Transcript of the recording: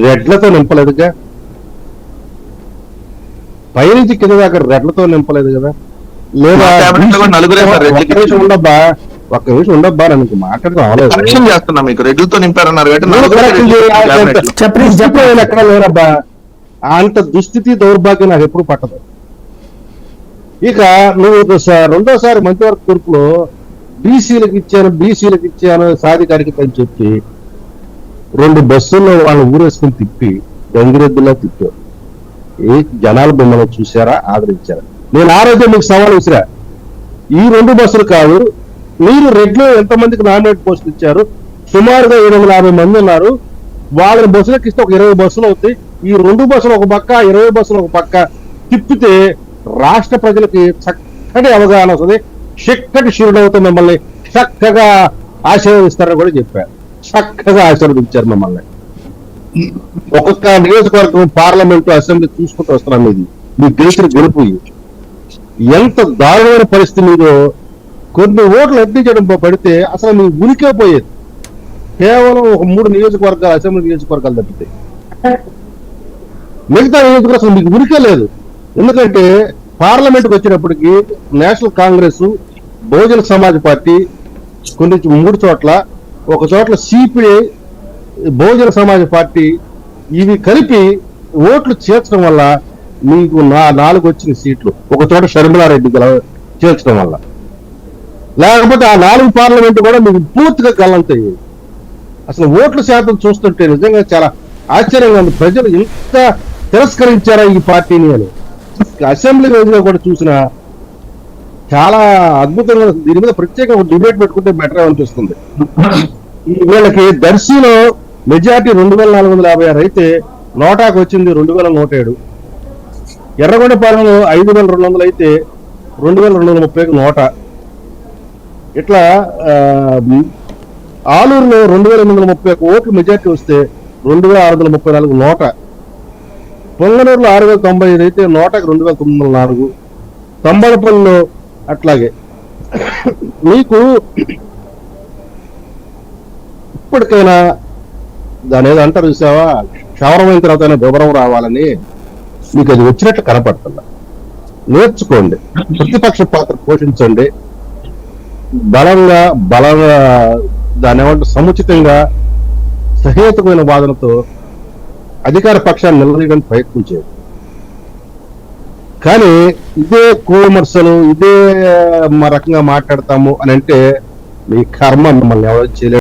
రెడ్లతో నింపలేదుగా, పైనుంచి కింద దాకా రెడ్లతో నింపలేదు కదా. లేదా ఉండబ్బా, ఒక్క నిమిషం ఉండబ్బా, నన్ను మాట్లాడడం అవలేదు. చేస్తున్నా మీకు రెడ్లతో నింపారన్నారు ఎక్కడ లేరబ్బా, అంత దుస్థితి దౌర్భాగ్యం నాకు ఎప్పుడు పట్టదు. ఇక నువ్వు రెండోసారి మంత్రివర్గ తూర్పులో బీసీలకు ఇచ్చాను సాధికారికత అని చెప్పి 2 బస్సుల్లో వాళ్ళు ఊరేసుకుని తిప్పి గంగిరెద్దులా తిప్పారు. ఏ జనాలు మిమ్మల్ని చూసారా, ఆదరించారా? నేను ఆ రోజే మీకు సవాల్ విసిరా, ఈ 2 బస్సులు కాదు, మీరు రెడ్లో ఎంతమందికి నామినేట్ పోస్టులు ఇచ్చారు, సుమారుగా 750 మంది ఉన్నారు, వాళ్ళని బస్సులకు ఇస్తే ఒక 20 బస్సులు అవుతాయి. ఈ 2 బస్సులు ఒక పక్క, 20 బస్సులు ఒక పక్క తిప్పితే రాష్ట్ర ప్రజలకి చక్కటి అవగాహన వస్తుంది, చక్కటి శిరుడవుతో మిమ్మల్ని చక్కగా ఆశీర్వదిస్తారని కూడా చెప్పారు. చక్కగా ఆశీర్వదించారు మిమ్మల్ని. ఒక్కొక్క నియోజకవర్గం, పార్లమెంటు, అసెంబ్లీ చూసుకుంటూ వస్తున్నాం. ఇది మీకు గెలిచిన గెలుపు. ఎంత దారుణమైన పరిస్థితి మీదో. కొన్ని ఓట్లు ఎట్టించడం పడితే అసలు మీ ఉనికే పోయేది. కేవలం ఒక 3 నియోజకవర్గాలు, అసెంబ్లీ నియోజకవర్గాలు తప్పితే మిగతా నియోజకవర్గం అసలు మీకు ఉనికే లేదు. ఎందుకంటే పార్లమెంట్కి వచ్చినప్పటికీ నేషనల్ కాంగ్రెస్, బహుజన సమాజ్ పార్టీ కొన్ని 3 చోట్ల, ఒక చోట్ల సిపిఐ, బహుజన సమాజ్ పార్టీ, ఇవి కలిపి ఓట్లు చేర్చడం వల్ల మీకు 4 వచ్చిన సీట్లు, ఒక చోట షర్మిలారెడ్డి చేర్చడం వల్ల. లేకపోతే ఆ 4 పార్లమెంటు కూడా మీకు పూర్తిగా గల్లంతయ్యాయి. అసలు ఓట్ల శాతం చూస్తుంటే నిజంగా చాలా ఆశ్చర్యంగా ఉంది. ప్రజలు ఇంత తిరస్కరించారా ఈ పార్టీని అని. అసెంబ్లీ రోజులో కూడా చూసిన చాలా అద్భుతంగా, దీని మీద ప్రత్యేక డిబేట్ పెట్టుకుంటే బెటర్ అనిపిస్తుంది. వీళ్ళకి దర్శిలో మెజార్టీ 2456 అయితే నోటాకు వచ్చింది 2107. ఎర్రగొండపాలెంలో 5200 అయితే 2230 నోట. ఇట్లా ఆలూరులో 2831 ఓట్లు మెజార్టీ వస్తే 2634 నోట. పొంగనూరులో 6095 అయితే నోటకు 2904. తంబలపల్లిలో అట్లాగే. మీకు ఇప్పటికైనా దాని ఏదో అంటారు చూసావా, క్షవరమైన తర్వాత వివరం రావాలని, మీకు అది వచ్చినట్లు కనపడుతుందా? నేర్చుకోండి, ప్రతిపక్ష పాత్ర పోషించండి, బలంగా దాని ఏమంటే సముచితంగా సహేతుకమైన వాదనతో అధికార పక్షాన్ని నిలదీయడానికి ప్రయత్నించేది. కానీ ఇదే విమర్శలు, ఇదే రకంగా మాట్లాడతాము అని అంటే మీ కర్మ, మిమ్మల్ని ఎవరు చేయలేదు.